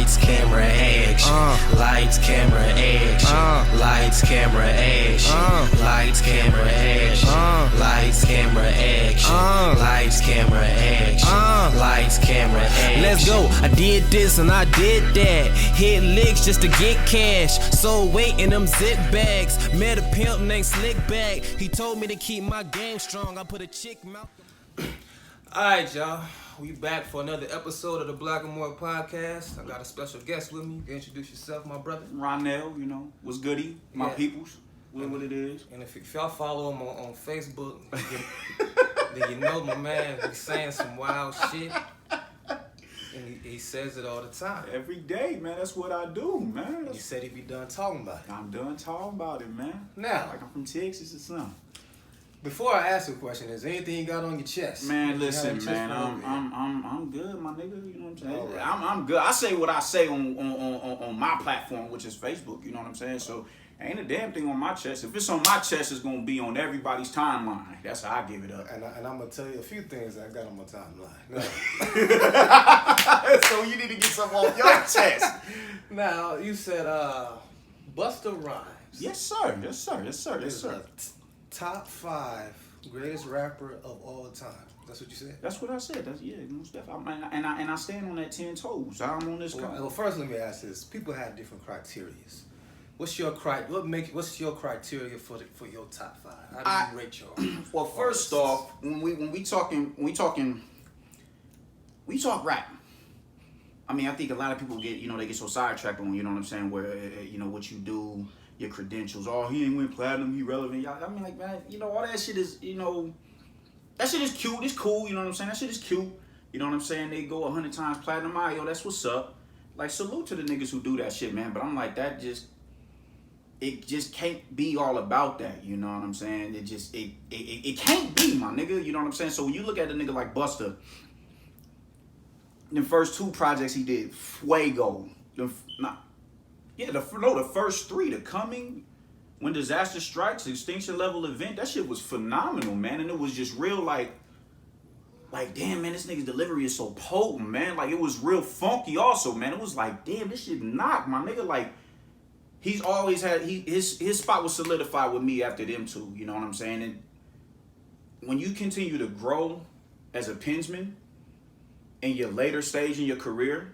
Lights, camera, action. Lights, camera, action. Lights, camera, action. Lights, camera, action. Lights, camera, action. Lights, camera, action. Lights, camera, action. Let's go. I did this and I did that. Hit licks just to get cash. So weight in them zip bags. Met a pimp named Slickback. He told me to keep my game strong. I put a chick mouth. Alright, y'all. We back for another episode of the Blaqamore podcast. I got a special guest with me. You can introduce yourself, my brother. Ronell, you know, what's goody? My peoples, what it is. And if y'all follow him on Facebook, then you know my man be saying some wild shit. And he says it all the time. Every day, man. That's what I do, man. He said he be done talking about it. I'm done talking about it, man. Now, like I'm from Texas or something. Before I ask you a question, is there anything you got on your chest? Man, listen, man. I'm good, my nigga. You know what I'm saying? Right. I'm good. I say what I say on my platform, which is Facebook. You know what I'm saying? So ain't a damn thing on my chest. If it's on my chest, it's gonna be on everybody's timeline. That's how I give it up. And I'm gonna tell you a few things I got on my timeline. So you need to get something off your chest. Now you said Busta Rhymes. Yes, sir. Yes, sir. Yes, sir. Yes, Is sir. top 5 greatest rapper of all time. That's what you said? That's what I said. That's most definitely. And I stand on that 10 toes. I'm on this. Well, first let me ask this: people have different criteria. What's your criteria for your top 5? How do you rate your? Well, first off, when we talk rap. I mean, I think a lot of people get so sidetracked on, you know what I'm saying, where what you do, your credentials. Oh, he ain't win platinum, he relevant. I mean, like, man, all that shit is, that shit is cute. It's cool, you know what I'm saying? That shit is cute. You know what I'm saying? They go 100 times platinum. Yo, that's what's up. Like, salute to the niggas who do that shit, man. But I'm like, it just can't be all about that. You know what I'm saying? It can't be, my nigga. You know what I'm saying? So when you look at a nigga like Busta, the first 2 projects he did, Fuego. The first 3, The Coming, When Disaster Strikes, Extinction Level Event, that shit was phenomenal, man. And it was just real, like, damn, man, this nigga's delivery is so potent, man. Like, it was real funky also, man. It was like, damn, this shit knocked, my nigga. Like, he's always had, his spot was solidified with me after them 2, you know what I'm saying? And when you continue to grow as a pensman in your later stage in your career.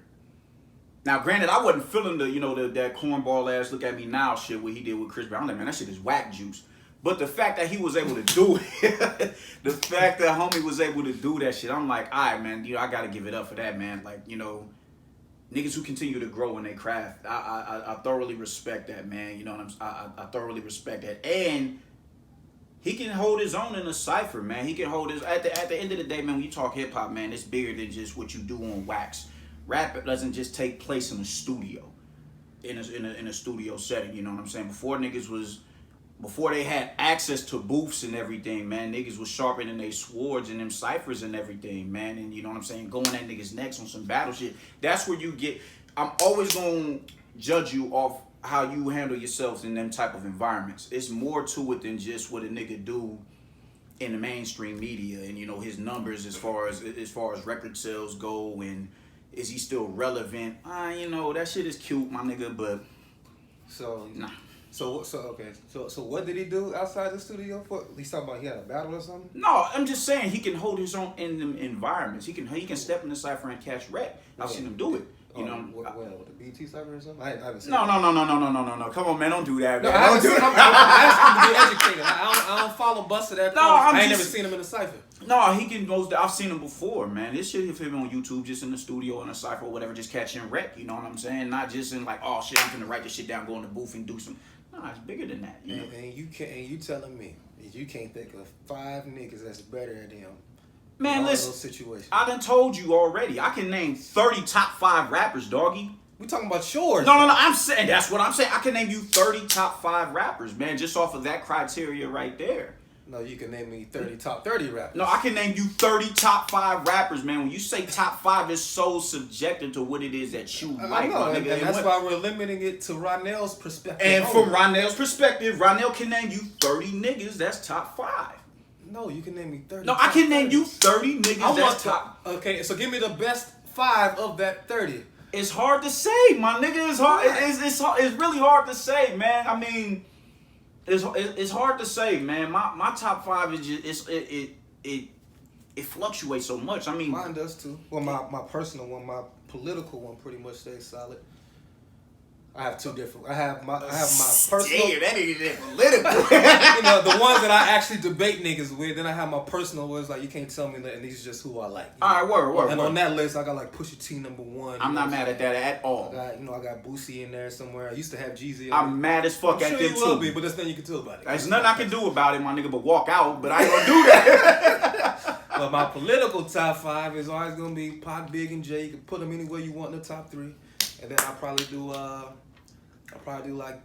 Now, granted, I wasn't feeling that cornball ass look at me now shit what he did with Chris Brown. I'm like, man, that shit is whack juice. But the fact that he was able to do it, the fact that homie was able to do that shit, I'm like, all right, man, I gotta give it up for that, man. Like, niggas who continue to grow in their craft, I thoroughly respect that, man. You know what I thoroughly respect that. And he can hold his own in a cipher, man. He can hold his, at the end of the day, man, when you talk hip hop, man, it's bigger than just what you do on wax. Rap doesn't just take place in a studio, in a studio setting. You know what I'm saying? Before they had access to booths and everything, man, niggas was sharpening their swords and them ciphers and everything, man. And you know what I'm saying? Going at niggas' necks on some battle shit. That's where you get. I'm always gonna judge you off how you handle yourselves in them type of environments. It's more to it than just what a nigga do in the mainstream media and his numbers as far as record sales go, and is he still relevant? That shit is cute, my nigga, but nah. So what did he do outside the studio for? He's talking about he had a battle or something? No, I'm just saying he can hold his own in them environments. He can step in the cipher and catch rap. I've seen him do it. With the BT cipher or something? I haven't seen No. Come on, man, don't do that, man. No, I'm asking to be educated. I don't follow Busta that close. I ain't never seen him in the cipher. No, he can I've seen him before, man. This shit, if him on YouTube, just in the studio, in a cipher or whatever, just catching wreck, you know what I'm saying? Not just in like, oh shit, I'm gonna write this shit down, go in the booth and do some. No, it's bigger than that. You know? And you telling me you can't think of 5 niggas that's better than him. Man, listen, I done told you already. I can name 30 top 5 rappers, doggy. We talking about yours. No, I'm saying, that's what I'm saying. I can name you 30 top 5 rappers, man, just off of that criteria right there. No, you can name me 30 top 30 rappers. No, I can name you 30 top 5 rappers, man. When you say top 5, it's so subjective to what it is that you like, my nigga. And that's why we're limiting it to Ronell's perspective. And from Ronell's perspective, Ronell can name you 30 niggas that's top 5. No, you can name me 30. No, I can name you 30 niggas that's top. Okay, so give me the best 5 of that 30. It's hard to say, my nigga. It's hard. It's really hard to say, man. I mean, it's hard to say, man. My top 5 is just it fluctuates so much. I mean, mine does too. Well, my personal one, my political one, pretty much stays solid. I have 2 different. I have my personal. Damn, that nigga political. You know, the ones that I actually debate niggas with. Then I have my personal ones, like, you can't tell me that, and these are just who I like. All right, word. And on that list, I got like Pusha T #1. I'm not mad at that at all. I got Boosie in there somewhere. I used to have Jeezy. I'm mad as fuck I'm at sure them you will too. be, but there's nothing you can do about it. There's nothing I can do about it, my nigga, but walk out. But I ain't gonna do that. But my political top 5 is always gonna be Pac, Big, and Jay. You can put them anywhere you want in the top 3, and then I'll probably do like.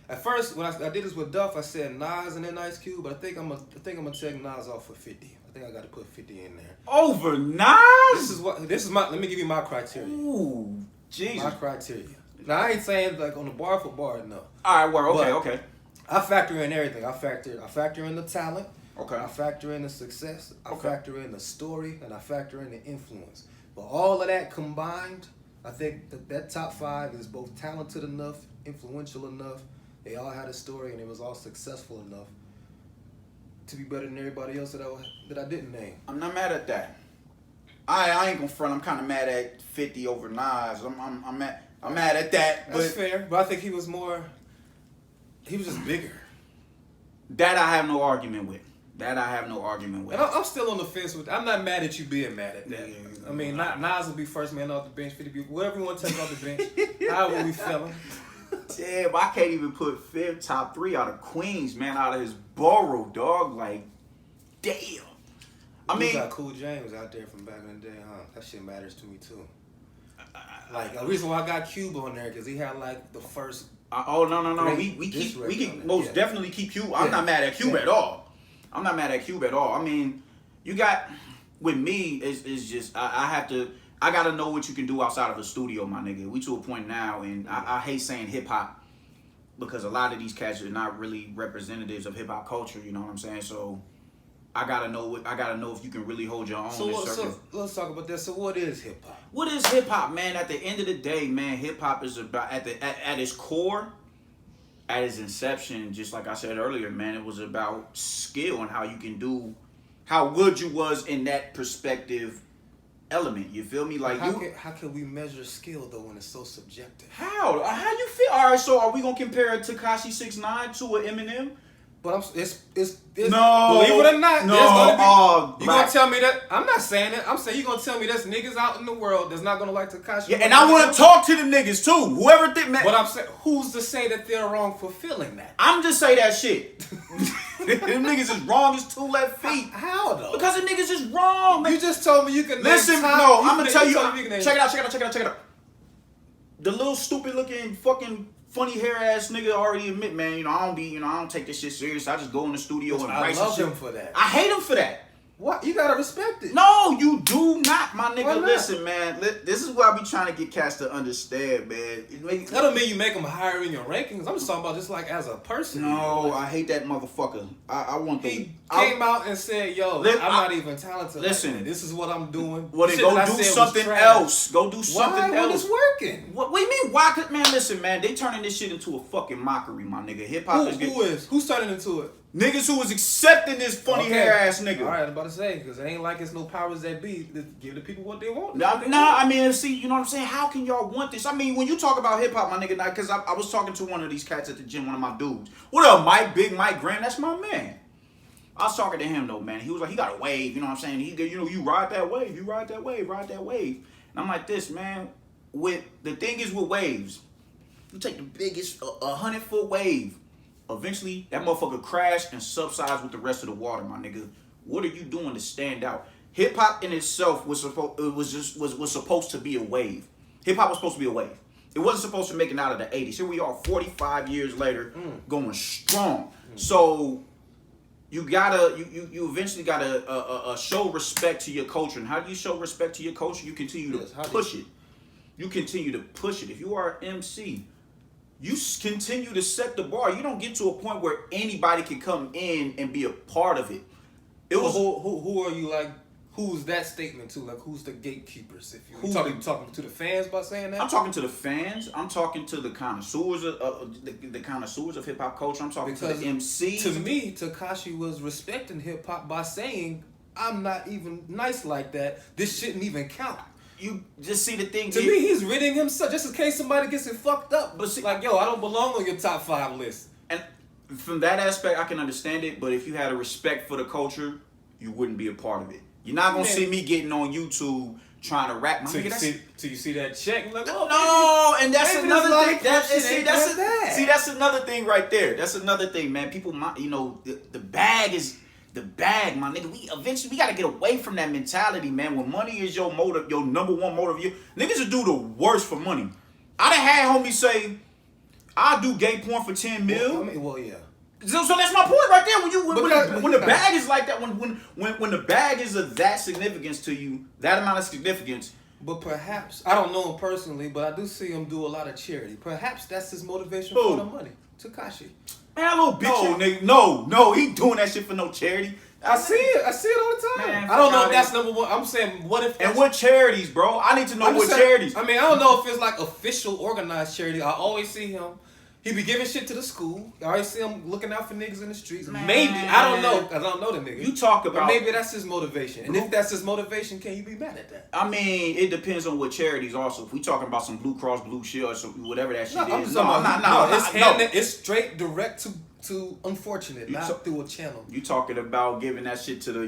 At first, when I did this with Duff, I said Nas and then Ice Cube, but I think I'm gonna take Nas off for 50. I think I got to put 50 in there. Over Nas? This is my. Let me give you my criteria. Ooh, Jesus. My criteria. Now I ain't saying like on the bar for bar, no. All right, word. But Okay. I factor in everything. I factor in the talent. Okay. I factor in the success. I Okay. factor in the story, and I factor in the influence. But all of that combined, I think that top 5 is both talented enough, influential enough. They all had a story, and it was all successful enough to be better than everybody else that I didn't name. I'm not mad at that. I ain't gonna front. I'm kind of mad at 50 over Nas. I'm mad at that. But That's fair, but I think he was just bigger. that I have no argument with. And I'm still on the fence with. I'm not mad at you being mad at that. Yeah. I mean, Nas will be first man off the bench, 50 people, whatever you want to take off the bench. However we feeling. Damn, I can't even put 5th top 3 out of Queens, man, out of his borough, dog. Like, damn. I mean, got Cool James out there from back in the day, huh? That shit matters to me too. Like the reason why I got Cube on there because he had like the first. No. We can most definitely keep Cube. I'm not mad at Cube at all. I mean, you got with me is just I gotta know what you can do outside of a studio, my nigga. We to a point now, and I hate saying hip hop because a lot of these cats are not really representatives of hip hop culture. You know what I'm saying? So I gotta know if you can really hold your own. So let's talk about that. So what is hip hop? What is hip hop, man? At the end of the day, man, hip hop is about at its core, at its inception. Just like I said earlier, man, it was about skill and how good you was in that perspective element. You feel me? Like how can we measure skill though when it's so subjective? How you feel? All right, so are we gonna compare Tekashi 6ix9ine to an Eminem? But it's no. Believe it or not, No. there's gonna be. You Black. gonna tell me that? I'm not saying it. I'm saying you gonna tell me there's niggas out in the world that's not gonna like Tekashi. Yeah, and I want to talk to the niggas too. Whoever think, man. But I'm saying, who's to say that they're wrong for feeling that? I'm just say that shit. Them niggas is wrong as 2 left feet. How though? Because the niggas is wrong, man. You just told me you can Listen, name no, top, I'm gonna tell you. name. Check it out. The little stupid looking fucking funny hair ass nigga already admit, man. You know I don't take this shit serious. I just go in the studio and write some love shit. him for that. I hate him for that. What? You gotta respect it. No, you do not, my nigga. Why not? Listen, man. This is what I be trying to get cats to understand, man. That don't mean you make them higher in your rankings. I'm just talking about just like as a person. No, I hate that motherfucker. I want the. He came out and said, "Yo, I'm not even talented. Listen, like this is what I'm doing." Well, then Shit go that I do said was something trash. else. Go do something Why? When else. it's working. What do you mean? Why? Cause man, listen, man. They turning this shit into a fucking mockery, my nigga. Hip hop is Who's turning into it? niggas who was accepting this funny hair ass nigga. All right, I'm about to say because it ain't like it's no powers that be. Give the people what they want. Nah, I mean, see, you know what I'm saying? How can y'all want this? I mean, when you talk about hip hop, my nigga, because I was talking to one of these cats at the gym, one of my dudes. What up, Mike? Big Mike Graham? That's my man. I was talking to him though, man. He was like, he got a wave, you know what I'm saying? You ride that wave, ride that wave. And I'm like this, man. The thing is with waves, you take the biggest 100-foot wave. Eventually, that motherfucker crash and subsides with the rest of the water, my nigga. What are you doing to stand out? Hip hop in itself was supposed to be a wave. Hip hop was supposed to be a wave. It wasn't supposed to make it out of the 80s. Here we are, 45 years later, going strong. So you eventually gotta show respect to your culture. And how do you show respect to your culture? You continue to push it. You continue to push it. If you are an MC, you continue to set the bar. You don't get to a point where anybody can come in and be a part of it. It was who are you like who's that statement to? Like, who's the gatekeepers? If you talking to the fans by saying that? I'm talking to the fans. I'm talking to the connoisseurs of the connoisseurs of hip hop culture. I'm talking to the MCs. To me, Tekashi was respecting hip hop by saying, "I'm not even nice like that. This shouldn't even count." You just see the thing. To me, he's ridding himself just in case somebody gets it fucked up. But see, like, yo, I don't belong on your top 5 list. And from that aspect, I can understand it. But if you had a respect for the culture, you wouldn't be a part of it. You're not gonna see me getting on YouTube trying to rap my nigga. Till you see that check, you're like, oh no, and that's another thing. That's another thing right there. That's another thing, man. People, you know, the bag is the bag, my nigga. We gotta get away from that mentality, man. When money is your motive, your number one motive, niggas will do the worst for money. I done had homies say, I'll do gay porn for 10 mil. Well, yeah. So that's my point right there. When the bag is like that, when the bag is of that significance to you, that amount of significance. But perhaps, I don't know him personally, but I do see him do a lot of charity. Perhaps that's his motivation for the money. Tekashi. Man, little bitch. No, he doing that shit for no charity. I see it all the time. Man, I don't know if that's number one. I'm saying, what if? And what charities, bro? I need to know what charities. I mean, I don't know if it's like official organized charity. I always see him. He be giving shit to the school. I always see him looking out for niggas in the streets. Man. Maybe. I don't know, because I don't know the nigga. You talk about... But maybe that's his motivation. And if that's his motivation, can you be mad at that? I mean, it depends on what charities also. If we talking about some Blue Cross Blue Shield or some, whatever that shit is. It's straight direct to unfortunate, not through a channel. You talking about giving that shit to the,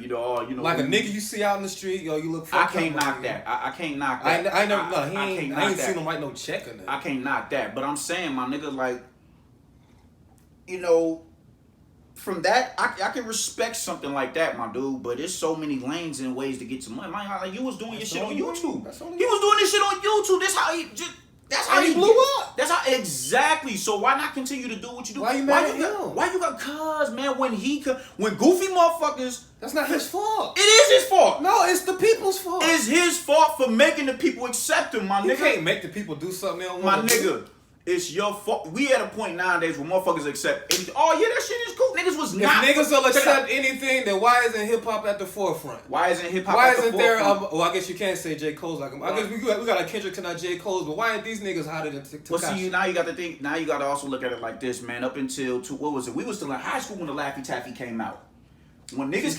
like a nigga you see out in the street, yo, you look fucked up. I can't knock that. I can't knock that. I ain't seen him write no check on that. I can't knock that. But I'm saying, my nigga, like, from that, I can respect something like that, my dude. But there's so many lanes and ways to get to money. Like, you was doing your shit on YouTube. He was doing this shit on YouTube. That's how he blew up. That's how exactly. So why not continue to do what you do? Why you mad at him? Why you got? Cause man, when goofy motherfuckers, that's not his fault. It is his fault. No, it's the people's fault. It's his fault for making the people accept him, my nigga. You can't make the people do something they don't want to do. My nigga. It's your fault. We at a point nowadays where motherfuckers accept anything. Oh yeah, that shit is cool. Niggas was not. If niggas will accept anything, then why isn't hip hop at the forefront? Why isn't hip hop at the forefront? Why isn't there? Well, I guess you can't say J. Cole's like him. I guess we got like Kendrick and J. Cole's, but why aren't these niggas hotter than Tekashi? Well, see, now you got to think. Now you got to also look at it like this, man. Up until what was it? We was still in high school when the Laffy Taffy came out. When niggas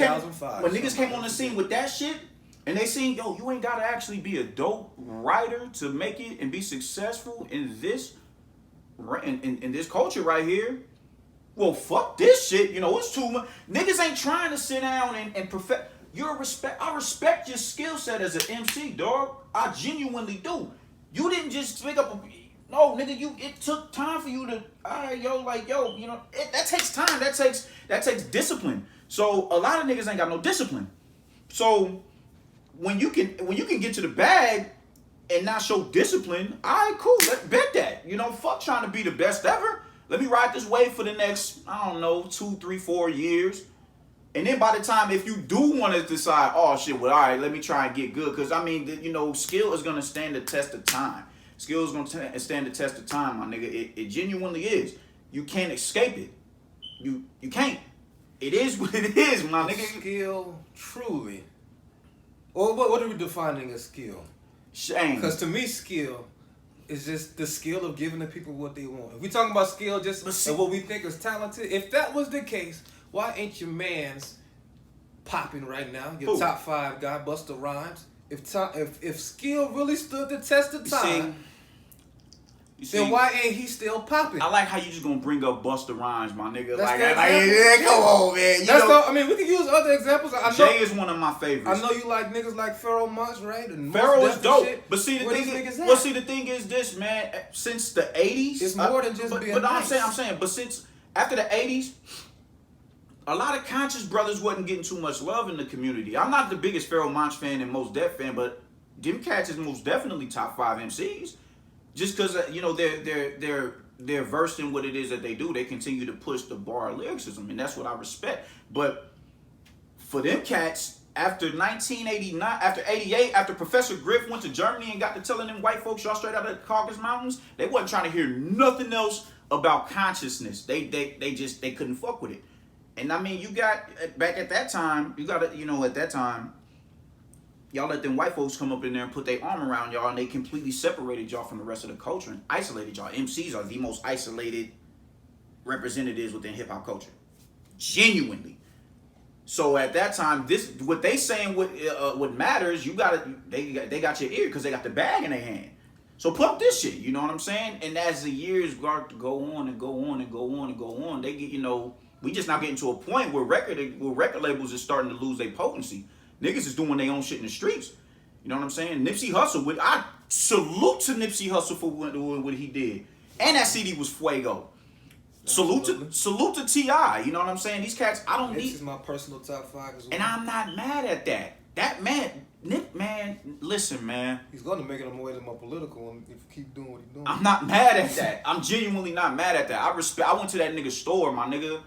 came on the scene with that shit. And they seen, yo, you ain't got to actually be a dope writer to make it and be successful in this. In this culture right here, well, fuck this shit. It's too much. Niggas ain't trying to sit down and perfect. I respect your skill set as an MC, dog. I genuinely do. You didn't just pick up no, nigga. It took time for you to. That takes time. That takes discipline. So a lot of niggas ain't got no discipline. So when you can get to the bag and not show discipline, all right, cool, let's bet that. Fuck trying to be the best ever. Let me ride this wave for the next, 2, 3, 4 years. And then by the time, if you do want to decide, oh shit, well, all right, let me try and get good. Because, skill is going to stand the test of time. Skill is going to stand the test of time, my nigga. It genuinely is. You can't escape it. You can't. It is what it is, my nigga. Skill, truly. Or what are we defining as skill? Shame. Because to me, skill is just the skill of giving the people what they want. If we talking about skill and what we think is talented, if that was the case, why ain't your man's popping right now? Your top 5 guy, Busta Rhymes. If skill really stood the test of time, then why ain't he still popping? I like how you just gonna bring up Busta Rhymes, my nigga. Come on, man. We can use other examples. Jay is one of my favorites. I know you like niggas like Pharoah Monch, right? And Pharoah is dope. But see, the thing is this, man. Since the 80s, it's more than just being nice. I'm saying, but since after the 80s, a lot of conscious brothers wasn't getting too much love in the community. I'm not the biggest Pharoah Monch fan and Mos Def fan, but them cats is most definitely top 5 MCs. Just because they're versed in what it is that they do, they continue to push the bar of lyricism, and that's what I respect. But for them cats, after 1989, after 88, after Professor Griff went to Germany and got to telling them white folks y'all straight out of the Caucasus Mountains, they wasn't trying to hear nothing else about consciousness. They couldn't fuck with it. And you got back at that time, at that time, y'all let them white folks come up in there and put their arm around y'all, and they completely separated y'all from the rest of the culture and isolated y'all. MCs are the most isolated representatives within hip hop culture, genuinely. So at that time, what they saying what matters. They got your ear because they got the bag in their hand. So pump this shit. You know what I'm saying? And as the years start to go on and go on and go on and go on, they get we just now getting to a point where record labels is starting to lose their potency. Niggas is doing their own shit in the streets. You know what I'm saying? Nipsey Hussle, I salute to Nipsey Hussle for what he did. And that CD was fuego. Salute to T.I. You know what I'm saying? These cats, I don't need. This is my personal top 5 as well. And I'm not mad at that. That man, Nip, man, listen, man. He's going to make it more more political if you keep doing what he's doing. I'm not mad at that. I'm genuinely not mad at that. I went to that nigga store, my nigga,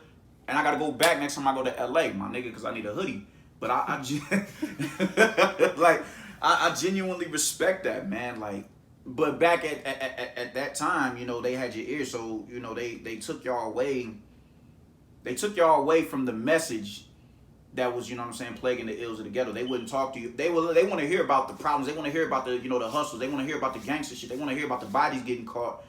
and I got to go back next time I go to L.A., my nigga, because I need a hoodie. But I genuinely respect that, man. Like, but back at that time, they had your ear, so they took y'all away. They took y'all away from the message that was, plaguing the ills of the ghetto. They wouldn't talk to you. They want to hear about the problems. They want to hear about the the hustles. They want to hear about the gangster shit. They want to hear about the bodies getting caught.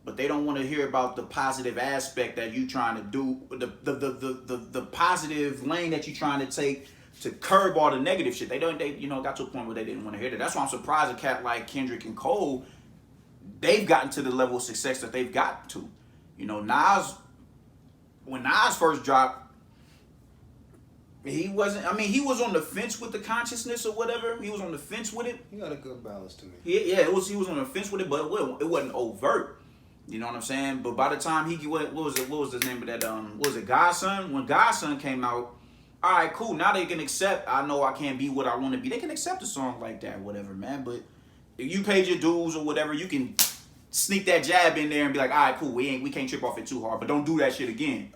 But they don't want to hear about the positive aspect that you trying to do, the positive lane that you trying to take to curb all the negative shit. They got to a point where they didn't want to hear that. That's why I'm surprised a cat like Kendrick and Cole, they've gotten to the level of success that they've gotten to. Nas, when Nas first dropped, he was on the fence with the consciousness or whatever. He was on the fence with it. He got a good balance to me. He was on the fence with it, but it wasn't overt. You know what I'm saying? But by the time he went, what was the name of that? What was it, Godson? When Godson came out, all right, cool. Now they can accept. I know I can't be what I want to be. They can accept a song like that, whatever, man. But if you paid your dues or whatever, you can sneak that jab in there and be like, all right, cool. We can't trip off it too hard, but don't do that shit again.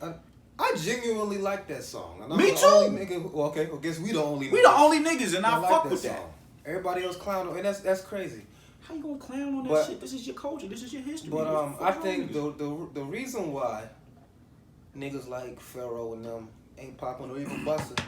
I genuinely like that song. And I'm Me the too. Only nigga, well, okay, I guess we the only. We the only niggas, and I like fuck that with song. that. Everybody else clown on, and that's crazy. How you gonna clown on that shit? This is your culture. This is your history. But I think the reason why niggas like Pharaoh and them ain't popping or even Busta,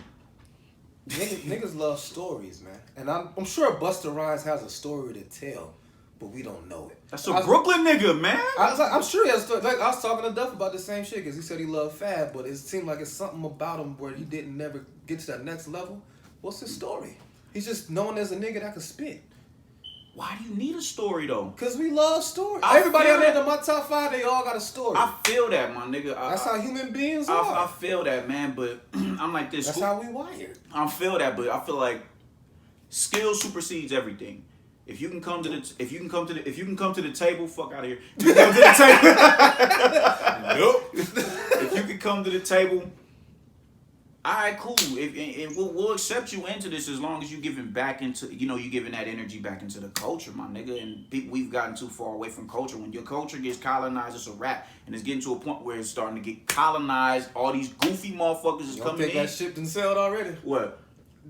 niggas love stories, man. And I'm sure Busta Rhymes has a story to tell, but we don't know it. That's a Brooklyn nigga, man. I'm sure he has a story. Like, I was talking to Duff about the same shit because he said he loved Fab, but it seemed like it's something about him where he didn't never get to that next level. What's his story? He's just known as a nigga that can spit. Why do you need a story though? Cause we love stories. Everybody out there in my top 5, they all got a story. I feel that, my nigga. That's how human beings are. I feel that, man. But I'm like this. That's how we wired. I feel that, but I feel like skill supersedes everything. If you can come to the table, fuck out of here. If you can come to the table, nope. If you can come to the table, all right, cool. And we'll accept you into this as long as you giving back into, you giving that energy back into the culture, my nigga. And we've gotten too far away from culture. When your culture gets colonized, it's a wrap. And it's getting to a point where it's starting to get colonized. All these goofy motherfuckers is coming in. I think that shipped and sailed already. What?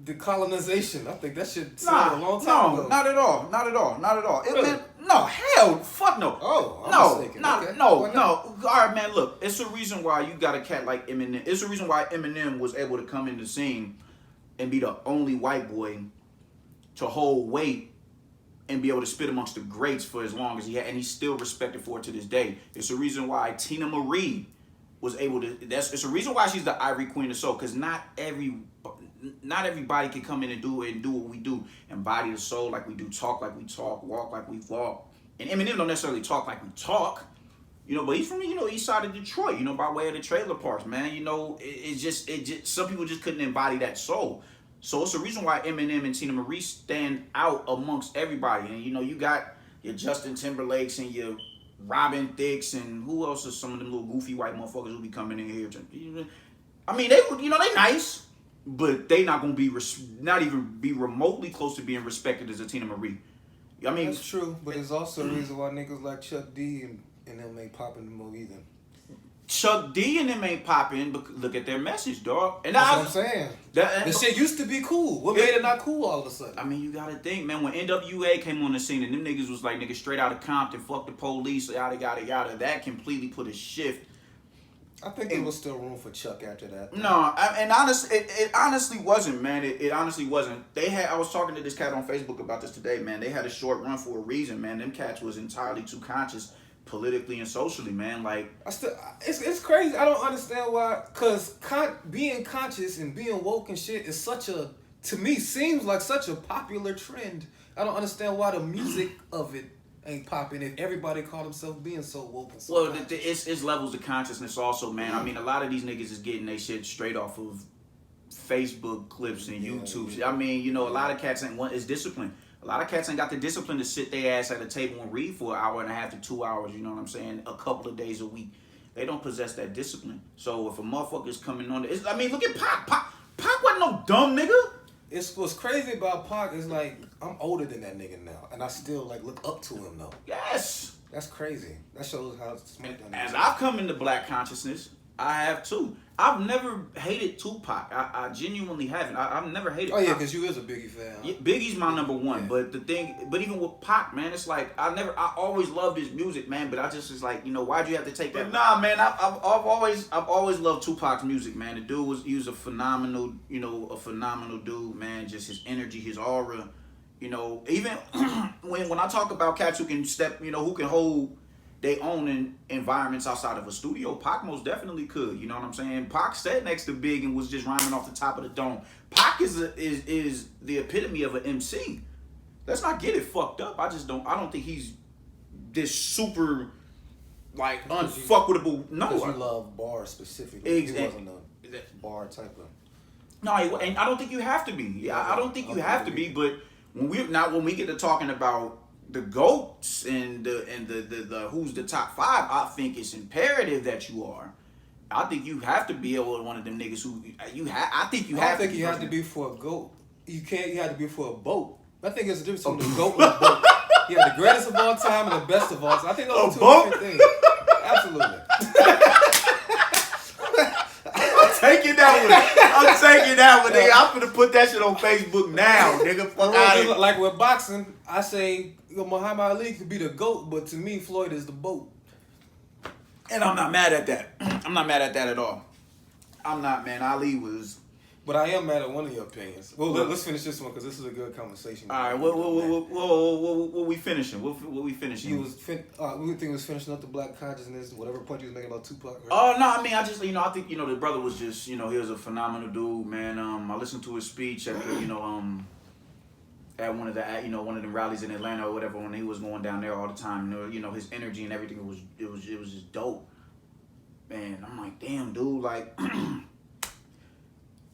The colonization. I think that shit sailed a long time ago. Not at all. Not at all. Not at all. Really? No, hell, fuck no. Oh, I'm mistaken. Okay. No. All right, man, look. It's the reason why you got a cat like Eminem. It's the reason why Eminem was able to come in the scene and be the only white boy to hold weight and be able to spit amongst the greats for as long as he had, and he's still respected for it to this day. It's the reason why Tina Marie was able to. It's the reason why she's the Ivory Queen of Soul, because not everybody can come in and do it and do what we do, embody the soul like we do, talk like we talk, walk like we walk. And Eminem don't necessarily talk like we talk, but he's from the east side of Detroit, by way of the trailer parks, man. It just some people just couldn't embody that soul. So it's the reason why Eminem and Tina Marie stand out amongst everybody. And you got your Justin Timberlakes and your Robin Thicke and who else is some of them little goofy white motherfuckers who be coming in here. I mean, they nice. But they not gonna be not even be remotely close to being respected as a Tina Marie. I mean, that's true, but there's also a reason why niggas like Chuck D and them ain't popping no more either. Chuck D and them ain't popping, but look at their message, dog. And that's what I'm saying. The shit used to be cool. What made it not cool all of a sudden? I mean, you gotta think, man. When NWA came on the scene and them niggas was like niggas straight out of Compton, fuck the police, yada yada yada. That completely put a shift I think there was still room for Chuck after that. No, and honestly, it honestly wasn't, man. It honestly wasn't. I was talking to this cat on Facebook about this today, man. They had a short run for a reason, man. Them cats was entirely too conscious politically and socially, man. Like, it's crazy. I don't understand why. Cause being conscious and being woke and shit is to me seems like such a popular trend. I don't understand why the music of it ain't popping if everybody call themselves being so woke and so conscious. It's levels of consciousness also, man. I mean, a lot of these niggas is getting their shit straight off of Facebook clips and YouTube. I mean, you know, a lot of cats it's discipline. A lot of cats ain't got the discipline to sit their ass at a table and read for an hour and a half to 2 hours, you know what I'm saying, a couple of days a week. They don't possess that discipline. So if a motherfucker's coming on, I mean, look at Pac. Pac wasn't no dumb nigga. What's crazy about Pac is like I'm older than that nigga now, and I still like look up to him though. Yes, that's crazy. That shows how smart that As is. I've come into black consciousness, I have too. I've never hated Tupac. I genuinely haven't. I've never hated. Oh yeah, Pac. because you is a Biggie fan. Huh? Yeah, Biggie's my number one. Yeah. But even with Pac, man, it's like I always loved his music, man. But I just was like, you know, why'd you have to take that? But nah, man, I've always loved Tupac's music, man. The dude he was a phenomenal dude, man. Just his energy, his aura, you know. Even when I talk about cats who can who can hold they own in environments outside of a studio, Pac most definitely could. You know what I'm saying? Pac sat next to Big and was just rhyming off the top of the dome. Pac is the epitome of an MC. Let's not get it fucked up. I don't think he's this super like unfuckable. No, because you love bars specifically. Exactly. He wasn't a bar type of. No, and I don't think you have to be. Yeah, I don't think you have to be. But when we get to talking about the GOATs and the who's the top five, I think it's imperative that you are. I think you have to be able to one of them niggas who I think you have. I think you have to be for a GOAT. You have to be for a boat. I think there's a difference between the GOAT and a boat. Yeah, the greatest of all time and the best of all time. I think those are two different things. Absolutely. I'm taking that one, nigga. I'm gonna put that shit on Facebook now, nigga. Like with boxing, I say Muhammad Ali could be the GOAT, but to me, Floyd is the boat. And I'm not mad at that. I'm not mad at that at all. I'm not, man. Ali was. But I am mad at one of your opinions. Well, let's finish this one because this is a good conversation. All right, what we finishing? What we finishing? We think he was finishing up the black consciousness, whatever point he was making about Tupac. Right? Oh no, I mean, I think the brother was just, he was a phenomenal dude, man. I listened to his speech at at one of the rallies in Atlanta or whatever when he was going down there all the time. His energy and everything was just dope. Man, I'm like, damn, dude, like.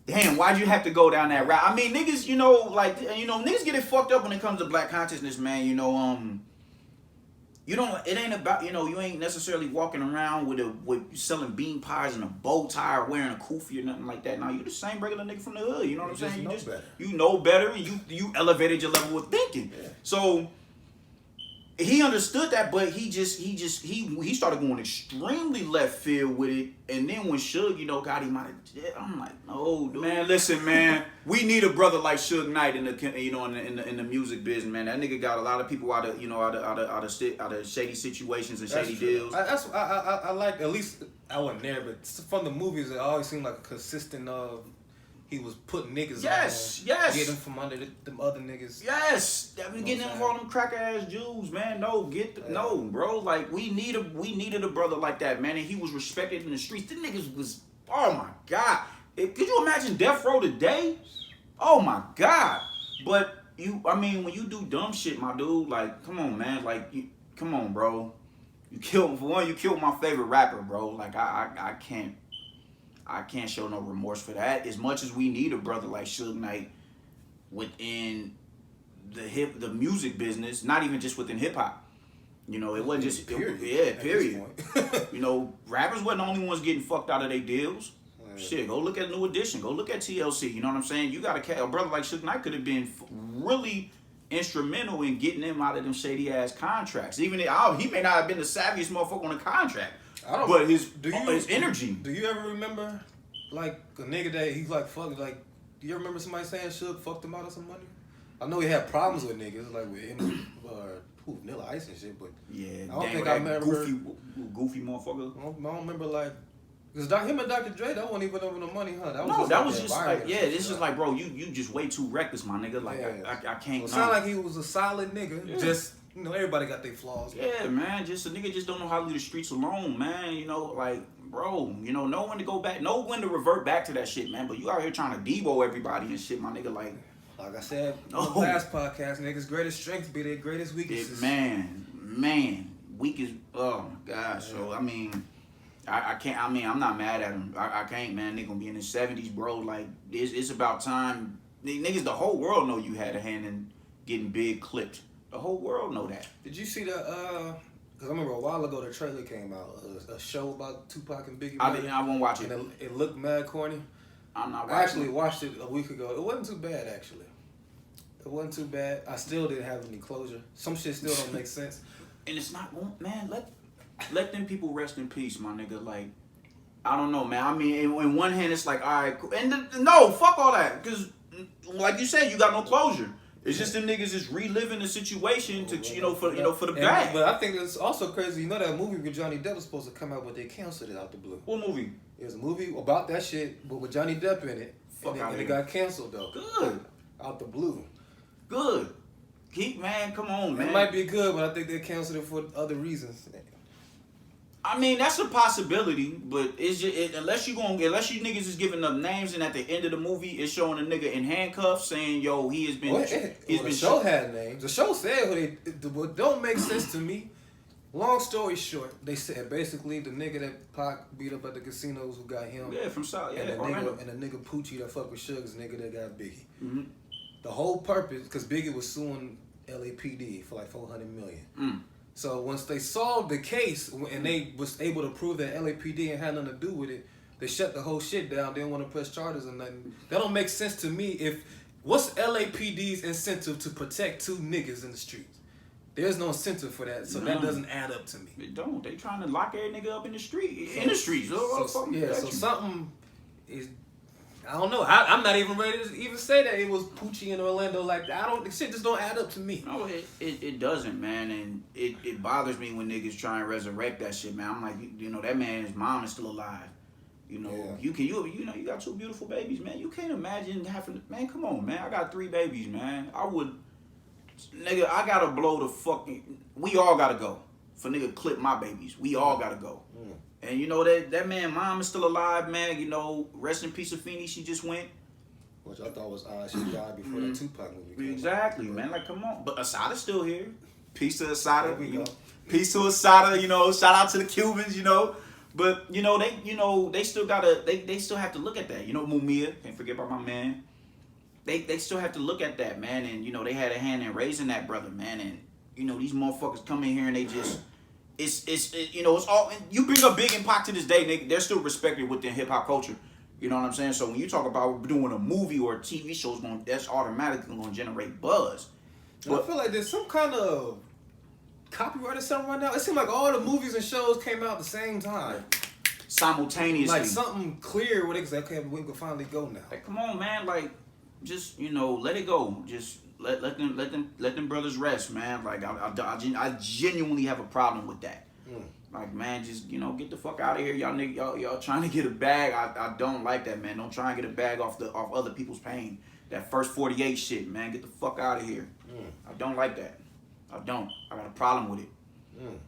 Damn, why'd you have to go down that route? I mean, niggas, niggas get it fucked up when it comes to black consciousness, man. It ain't about, you ain't necessarily walking around with selling bean pies and a bow tie or wearing a kufi or nothing like that. Now, you the same regular nigga from the hood, you know what I'm saying? You know better, and you elevated your level of thinking. Yeah. So, he understood that, but he started going extremely left field with it. And then when Suge, got him out of jail, I'm like, no, dude. Man, listen, man, we need a brother like Suge Knight in the music business, man. That nigga got a lot of people out of shady situations and shady deals. I like, at least I wasn't there, but from the movies, it always seemed like a consistent he was putting niggas on. Getting them from under them other niggas. Yes. Getting them from all them cracker ass Jews, man. No, no, bro. Like, we needed a brother like that, man. And he was respected in the streets. The niggas was, oh my God. Could you imagine Death Row today? Oh my God. But when you do dumb shit, my dude, like, come on, man. Like, come on, bro. You killed my favorite rapper, bro. Like, I can't show no remorse for that. As much as we need a brother like Suge Knight within the music business, not even just within hip hop. It wasn't just period. Rappers wasn't the only ones getting fucked out of their deals. Right. Shit, go look at New Edition. Go look at TLC. You know what I'm saying? You got a brother like Suge Knight could have been really instrumental in getting them out of them shady ass contracts. Even he may not have been the savviest motherfucker on the contract. But his energy. Do you ever remember, like, a nigga that he's like, fuck, like, do you ever remember somebody saying Suge fucked him out of some money? I know he had problems with niggas, like with him, Vanilla Ice and shit, but yeah, I don't think I remember. Goofy motherfucker. I don't remember, like, Because him and Dr. Dre, that wasn't even over the money, huh? That was just like, environment. yeah, this is like, bro, you just way too reckless, my nigga. Like, I can't. It sounded like he was a solid nigga. Yeah. Just, everybody got their flaws. Yeah, man, just a nigga just don't know how to leave the streets alone, man. Like, bro, know when to go back, know when to revert back to that shit, man. But you out here trying to Debo everybody and shit, my nigga. Like I said on the last podcast, niggas' greatest strengths be their greatest weaknesses. Man, weakest. Oh my gosh. So I mean, I can't. I mean, I'm not mad at him. I can't, man. Nigga gonna be in his 70s, bro. Like it's about time. Niggas, the whole world know you had a hand in getting big clipped. The whole world know that. Did you see the? Because I remember a while ago the trailer came out, a show about Tupac and Biggie. I won't watch it. And it looked mad corny. I'm not watching I actually watched it a week ago. It wasn't too bad, actually. It wasn't too bad. I still didn't have any closure. Some shit still don't make sense. And it's not, man, let them people rest in peace, my nigga. Like, I don't know, man. I mean, in one hand, it's like, all right, cool. And no, fuck all that. Because, like you said, you got no closure. It's just them niggas is reliving the situation to, for the bag. But I think it's also crazy. That movie with Johnny Depp was supposed to come out, but they canceled it out the blue. What movie? It was a movie about that shit, but with Johnny Depp in it. And it got canceled, though. Good. Out the blue. Good. Man, come on, man. It might be good, but I think they canceled it for other reasons. I mean, that's a possibility, but it's just, unless you niggas is giving up names, and at the end of the movie, it's showing a nigga in handcuffs saying, "Yo, he has been." The show had names. The show said what don't make sense to me. Long story short, they said basically the nigga that Pac beat up at the casinos who got him. Yeah, from South. Yeah, and the nigga Poochie that fuck with Suge's nigga that got Biggie. Mm-hmm. The whole purpose, because Biggie was suing LAPD for like $400 million. Mm. So once they solved the case and they was able to prove that LAPD ain't had nothing to do with it, they shut the whole shit down. They didn't want to press charges or nothing. That don't make sense to me. What's LAPD's incentive to protect two niggas in the streets? There's no incentive for that, so that doesn't add up to me. It don't. They trying to lock every nigga up in the street, streets. So something is. I don't know. I'm not even ready to even say that it was Poochie in Orlando like that. The shit just don't add up to me. No, it doesn't, man, and it bothers me when niggas try and resurrect that shit, man. I'm like, that man, his mom is still alive. You got two beautiful babies, man. You can't imagine having, man. Come on, man. I got 3 babies, man. I gotta blow the fucking. We all gotta go for nigga clip my babies. We all gotta go. Mm. And that man, mom is still alive, man. Rest in peace, Afeni. She just went. Which I thought was she died before that Tupac movie. Exactly, man. Like, come on. But Asada's still here. Peace to Asada. Peace to Asada. Shout out to the Cubans. But they still gotta. They still have to look at that. Mumia. Can't forget about my man. They still have to look at that, man. And they had a hand in raising that brother, man. And these motherfuckers come in here and they just. It's all, you bring up Big and Pac to this day, they're still respected within hip hop culture. You know what I'm saying? So when you talk about doing a movie or a TV show, that's automatically going to generate buzz. But I feel like there's some kind of copyright or something right now. It seems like all the movies and shows came out at the same time. Simultaneously. Like something clear where they can say, okay, we can finally go now. Like, come on, man. Like, just, let it go. Just let them brothers rest, man. Like, I genuinely have a problem with that. Mm. Like, man, just, get the fuck out of here. Y'all trying to get a bag. I don't like that, man. Don't try and get a bag off other people's pain. That first 48 shit, man. Get the fuck out of here. Mm. I don't like that. I don't. I got a problem with it. Mm.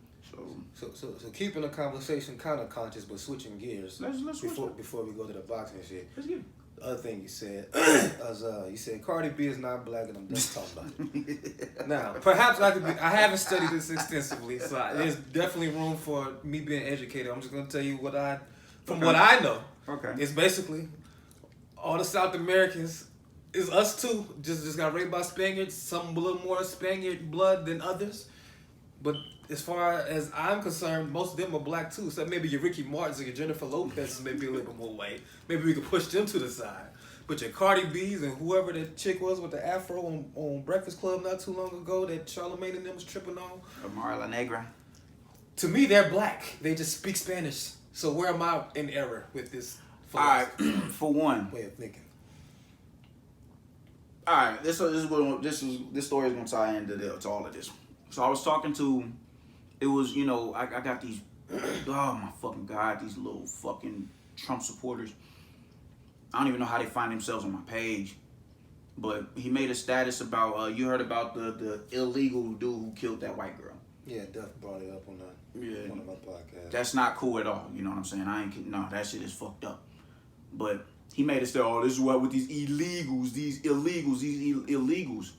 So keeping the conversation kind of conscious, but switching gears. Let's before we go to the boxing shit. Let's get it. The other thing you said, you said Cardi B is not black, and I'm done talking about it. Now, perhaps I haven't studied this extensively, so there's definitely room for me being educated. I'm just gonna tell you what I know. Okay. It's basically all the South Americans is us too. Just got raped by Spaniards. Some a little more Spaniard blood than others, but as far as I'm concerned, most of them are black too. So maybe your Ricky Martins and your Jennifer Lopez maybe a little bit more white. Maybe we could push them to the side. But your Cardi B's and whoever that chick was with the afro on Breakfast Club not too long ago that Charlamagne and them was tripping on. Amara La Negra. To me, they're black. They just speak Spanish. So where am I in error with this philosophy? All right, for one. Way of thinking. All right, this story is going to tie into all of this. So I was talking to. It was, I got these Oh my fucking God, these little fucking Trump supporters. I don't even know how they find themselves on my page. But he made a status about, you heard about the illegal dude who killed that white girl. Yeah, Duff brought it up on one of our podcasts. That's not cool at all. You know what I'm saying? No, that shit is fucked up. But he made it say, oh, this is what with these illegals.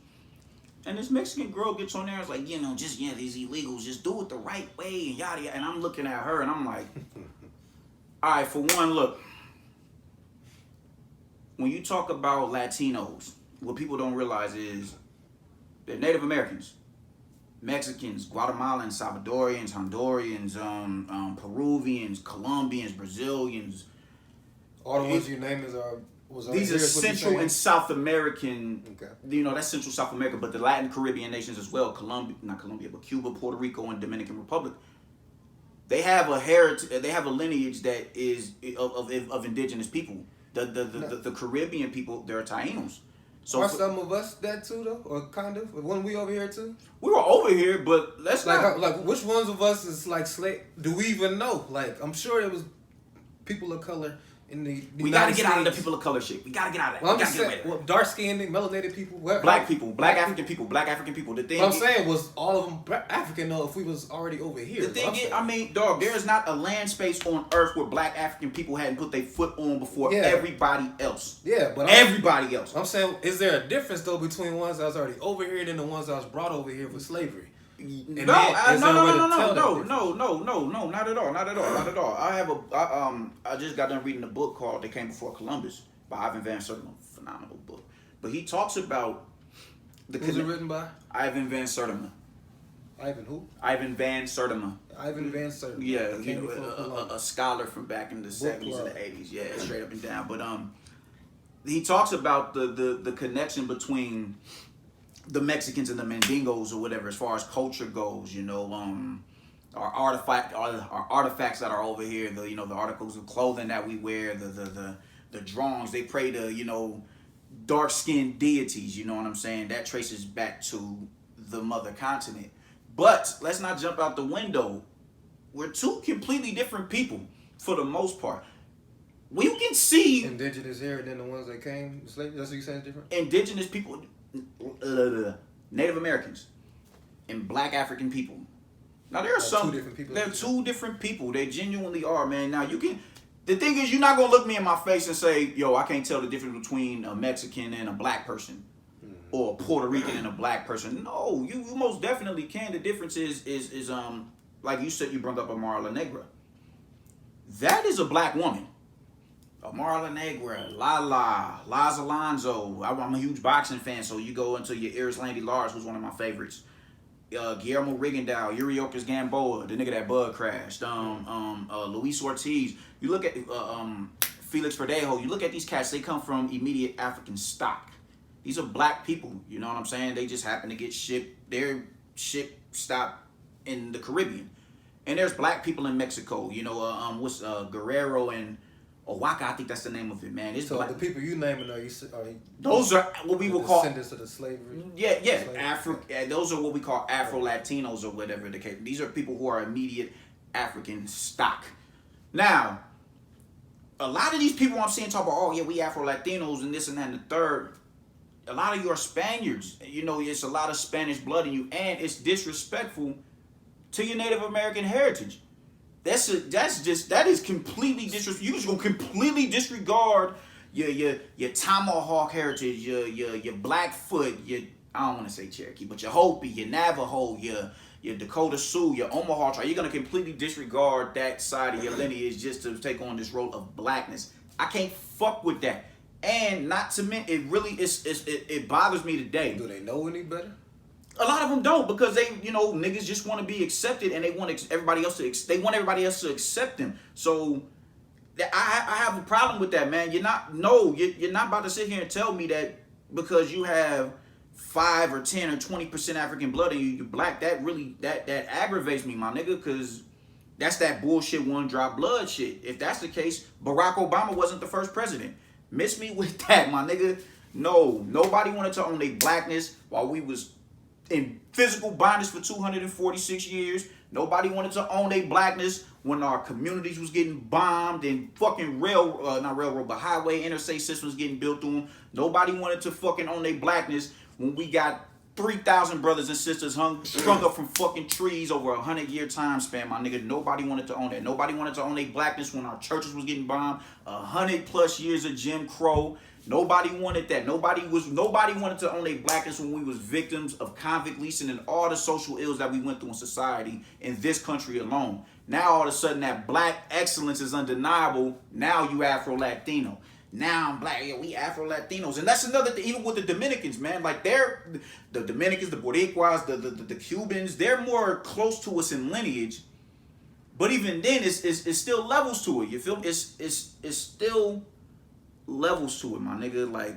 And this Mexican girl gets on there and is like, these illegals, just do it the right way and yada yada. And I'm looking at her and I'm like, all right, for one, look. When you talk about Latinos, what people don't realize is they're Native Americans, Mexicans, Guatemalans, Salvadorians, Hondurans, Peruvians, Colombians, Brazilians. All the ones you named these are Central and South American. Okay. That's Central South America, but the Latin Caribbean nations as well. But Cuba, Puerto Rico, and Dominican Republic. They have a heritage. They have a lineage that is of indigenous people. The Caribbean people, they're Taínos. So are some of us that too, though, or kind of? Weren't we over here too? We were over here, but let's like which ones of us is like slave? Do we even know? Like, I'm sure it was people of color in the we gotta get out of the people of color shit. We gotta get out of that. Well, I'm just saying, dark skinned, melanated people, black people, black African people. The thing what I'm saying was all of them African though. If we was already over here, the thing is, dog, there is not a land space on earth where black African people hadn't put their foot on before everybody else. Yeah, but everybody else. I'm saying, is there a difference though between ones that was already over here and the ones that was brought over here for slavery? No, not at all. I just got done reading a book called "They Came Before Columbus" by Ivan Van Sertima. Phenomenal book. But he talks about who's it written by? Ivan Van Sertima. Ivan who? Ivan Van Sertima. Ivan Van Sertima. Yeah, a scholar from back in the 70s and the 80s. Yeah, straight up and down. But he talks about the connection between the Mexicans and the Mandingos or whatever, as far as culture goes, our artifacts that are over here, the articles of clothing that we wear, the drawings, they pray to, dark-skinned deities, you know what I'm saying? That traces back to the mother continent. But let's not jump out the window. We're two completely different people for the most part. We can see indigenous here than the ones that came slavery. That's what you saying is different? Indigenous people, Native Americans, and black African people. Now there are two different people. They're two different people. They genuinely are, man. Now the thing is, you're not gonna look me in my face and say, "Yo, I can't tell the difference between a Mexican and a black person, or a Puerto Rican and a black person." No, you most definitely can. The difference is like you said, you brought up Amara La Negra. That is a black woman. Amara La Negra, Laz Alonso. I'm a huge boxing fan, so you go into your Iris Landy Lars, who's one of my favorites. Guillermo Rigondeaux, Yuriorkis Gamboa, the nigga that bug crashed. Luis Ortiz. You look at Felix Verdejo. You look at these cats. They come from immediate African stock. These are black people. You know what I'm saying? They just happen to get their ship stopped in the Caribbean. And there's black people in Mexico. What's Guerrero and Oaxaca, I think that's the name of it, man. It's so black. The people you naming are those are what we will call descendants of the slavery. Yeah, those are what we call Afro Latinos or whatever the case. These are people who are immediate African stock. Now, a lot of these people I'm seeing talk about, oh yeah, we Afro Latinos and this and that and the third. A lot of you are Spaniards. It's a lot of Spanish blood in you, and it's disrespectful to your Native American heritage. That is completely disrespectful. You just gonna completely disregard your Tomahawk heritage, your Blackfoot, I don't want to say Cherokee, but your Hopi, your Navajo, your Dakota Sioux, your Omaha tribe. You're gonna completely disregard that side of your lineage just to take on this role of blackness. I can't fuck with that. And not to mention, it bothers me today. Do they know any better? A lot of them don't, because they, niggas just want to be accepted, and they want everybody else to accept them. So I have a problem with that, man. You're not about to sit here and tell me that because you have 5 or 10 or 20% African blood and you're black, that aggravates me, my nigga, because that's that bullshit one drop blood shit. If that's the case, Barack Obama wasn't the first president. Miss me with that, my nigga. No, nobody wanted to own their blackness while we was in physical bondage for 246 years. Nobody wanted to own their blackness when our communities was getting bombed and fucking not railroad, but highway interstate systems getting built through them. Nobody wanted to fucking own their blackness when we got 3,000 brothers and sisters strung up from fucking trees over 100-year time span, my nigga. Nobody wanted to own that. Nobody wanted to own their blackness when our churches was getting bombed. 100+ years of Jim Crow. Nobody wanted that. Nobody wanted to own their blackness when we was victims of convict leasing and all the social ills that we went through in society in this country alone. Now all of a sudden that black excellence is undeniable. Now you Afro-Latino. Now I'm black. Yeah, we Afro-Latinos. And that's another thing, even with the Dominicans, man. Like the Dominicans, the Boricuas, the Cubans, they're more close to us in lineage. But even then, it's still levels to it. You feel me? It's still levels to it, my nigga. Like,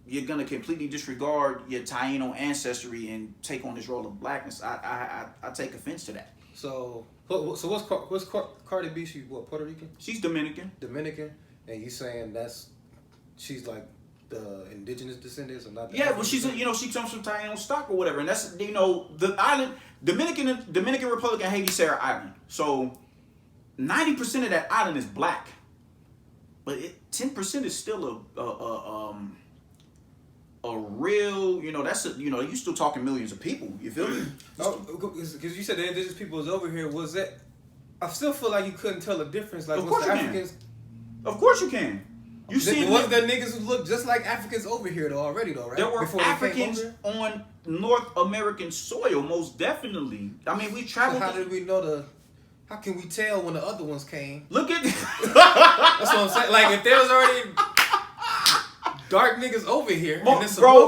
you're gonna completely disregard your Taino ancestry and take on this role of blackness. I take offense to that. So what's Cardi B? She what, Puerto Rican? She's Dominican. Dominican, and you saying she's like the indigenous descendants or not? Yeah, well, she comes from Taino stock or whatever, and that's the island, Dominican Republic and Haiti share an island. So 90% of that island is black, but 10% is still a real, you still talking millions of people. You feel me? Because you said the indigenous people was over here. Was that? I still feel like you couldn't tell the difference. Like, of course the you Africans. Can. Of course you can. You see, wasn't there niggas who looked just like Africans over here though already though, right? There were Before Africans on North American soil, most definitely. I mean, we traveled. So how did we know how can we tell when the other ones came? Look at. That's what I'm saying. Like, if there was already dark niggas over here, bro,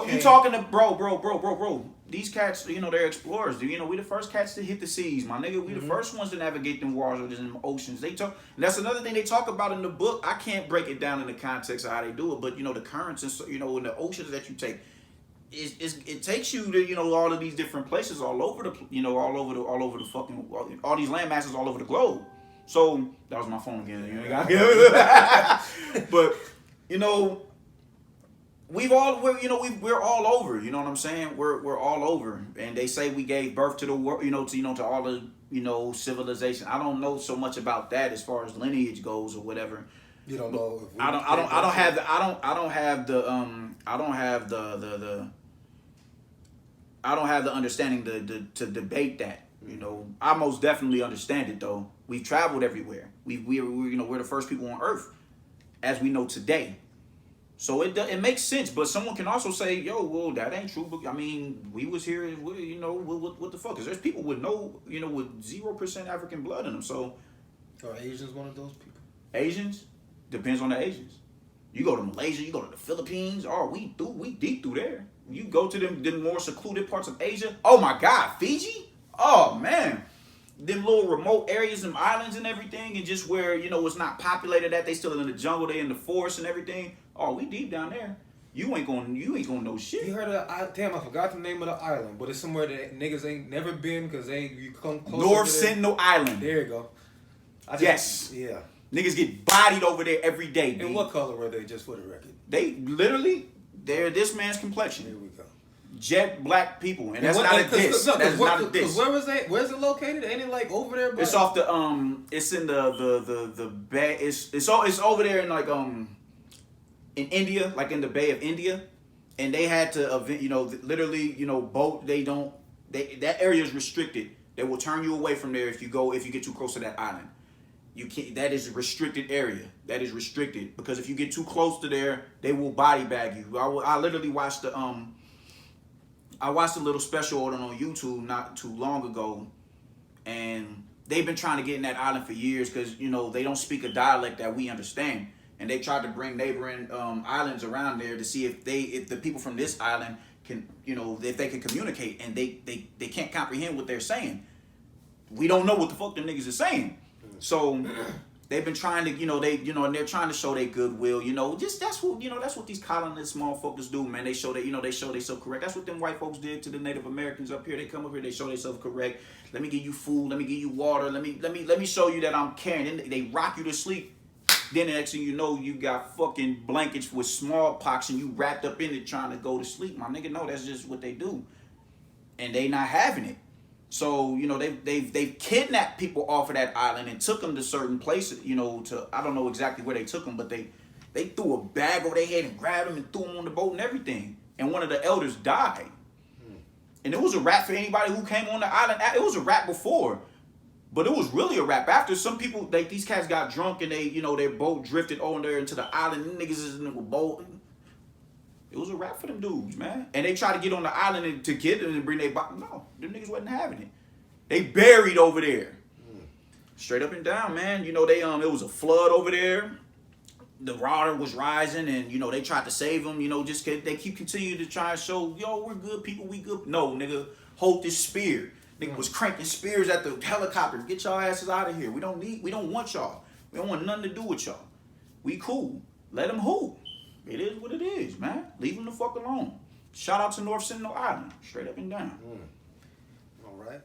you talking to bro. These cats, they're explorers. We the first cats to hit the seas, my nigga. We the first ones to navigate them waters or them oceans. And that's another thing they talk about in the book. I can't break it down in the context of how they do it, but the currents and in the oceans that you take, it takes you to all of these different places all over the all over the fucking all these land masses all over the globe. So that was my phone again. But we're all over. You know what I'm saying? We're all over, and they say we gave birth to the world. To all the civilization. I don't know so much about that as far as lineage goes or whatever. You don't know. I don't have the understanding to debate that. I most definitely understand it though. We've traveled everywhere. We're the first people on Earth, as we know today. So it makes sense, but someone can also say, "Yo, well, that ain't true." But I mean, we was here, what the fuck? Because there's people with with 0% African blood in them. So, are Asians one of those people? Asians depends on the Asians. You go to Malaysia, you go to the Philippines. Oh, we deep through there. You go to them more secluded parts of Asia. Oh my God, Fiji. Oh man, them little remote areas, them islands and everything, and just where it's not populated. That they still in the jungle, they in the forest and everything. Oh, we deep down there. You ain't gonna know shit. You heard of damn? I forgot the name of the island, but it's somewhere that niggas ain't never been because you come close. North Sentinel Island. There you go. Yes. Yeah. Niggas get bodied over there every day. And what color were they? Just for the record. They literally, they're this man's complexion. Here we go. Jet black people, and that's not a diss. That's not a diss. Where was that? Where's it located? Ain't it like over there? It's off the It's in the bay. It's over there in like in India, like in the Bay of India, and they had to literally boat. That area is restricted. They will turn you away from there if you get too close to that island. You can't. That is a restricted area. That is restricted because if you get too close to there, they will body bag you. I literally watched I watched a little special on YouTube not too long ago, and they've been trying to get in that island for years because they don't speak a dialect that we understand, and they tried to bring neighboring islands around there to see if the people from this island can if they can communicate, and they can't comprehend what they're saying. We don't know what the fuck them niggas are saying, so they've been trying to and they're trying to show their goodwill. That's what these colonist motherfuckers do, man. They show themselves correct. That's what them white folks did to the Native Americans up here. They come up here, they show themselves correct. Let me give you food, let me give you water, let me show you that I'm caring. Then they rock you to sleep. Then the next thing you know, you got fucking blankets with smallpox and you wrapped up in it trying to go to sleep. My nigga, no, that's just what they do. And they not having it. So, you know, they've kidnapped people off of that island and took them to certain places, you know, I don't know exactly where they took them, but they threw a bag over their head and grabbed them and threw them on the boat and everything. And one of the elders died. And it was a rap for anybody who came on the island. It was a rap before, but it was really a rap after. Some people, like these cats got drunk and they, you know, their boat drifted on there into the island. Them niggas is in the boat. It was a rap for them dudes, man. And they tried to get on the island to get them and bring their body. No, them niggas wasn't having it. They buried over there. Straight up and down, man. You know, it was a flood over there. The water was rising and, you know, they tried to save them, you know, just they keep continuing to try and show, yo, we're good people, we good. No, nigga, hold this spear. Nigga was cranking spears at the helicopter. Get y'all asses out of here. We don't want y'all. We don't want nothing to do with y'all. We cool. Let them hoop. It is what it is, man. Leave them the fuck alone. Shout out to North Sentinel Island. Straight up and down. All right.